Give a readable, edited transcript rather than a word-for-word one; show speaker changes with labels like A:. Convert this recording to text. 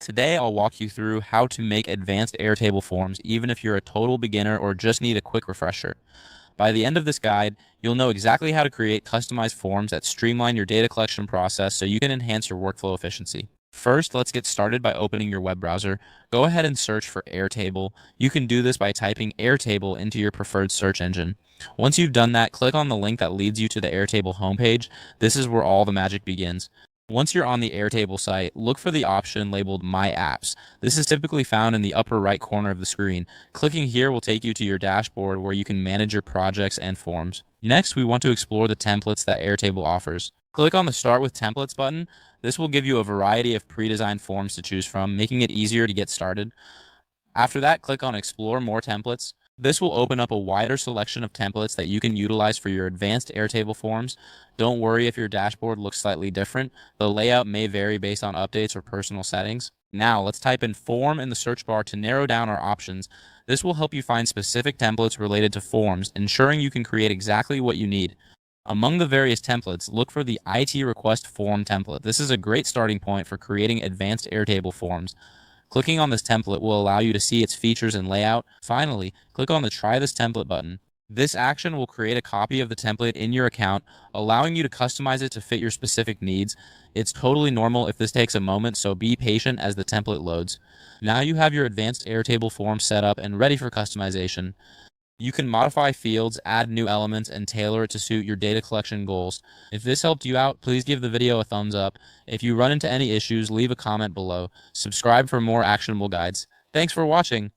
A: Today, I'll walk you through how to make advanced Airtable forms even if you're a total beginner or just need a quick refresher. By the end of this guide, you'll know exactly how to create customized forms that streamline your data collection process so you can enhance your workflow efficiency. First, let's get started by opening your web browser. Go ahead and search for Airtable. You can do this by typing Airtable into your preferred search engine. Once you've done that, click on the link that leads you to the Airtable homepage. This is where all the magic begins. Once you're on the Airtable site, look for the option labeled My Apps. This is typically found in the upper right corner of the screen. Clicking here will take you to your dashboard where you can manage your projects and forms. Next, we want to explore the templates that Airtable offers. Click on the Start with Templates button. This will give you a variety of pre-designed forms to choose from, making it easier to get started. After that, click on Explore More Templates. This will open up a wider selection of templates that you can utilize for your advanced Airtable forms. Don't worry if your dashboard looks slightly different. The layout may vary based on updates or personal settings. Now, let's type in form in the search bar to narrow down our options. This will help you find specific templates related to forms, ensuring you can create exactly what you need. Among the various templates, look for the IT request form template. This is a great starting point for creating advanced Airtable forms. Clicking on this template will allow you to see its features and layout. Finally, click on the Try This Template button. This action will create a copy of the template in your account, allowing you to customize it to fit your specific needs. It's totally normal if this takes a moment, so be patient as the template loads. Now you have your advanced Airtable form set up and ready for customization. You can modify fields, add new elements, and tailor it to suit your data collection goals. If this helped you out, please give the video a thumbs up. If you run into any issues, leave a comment below. Subscribe for more actionable guides. Thanks for watching.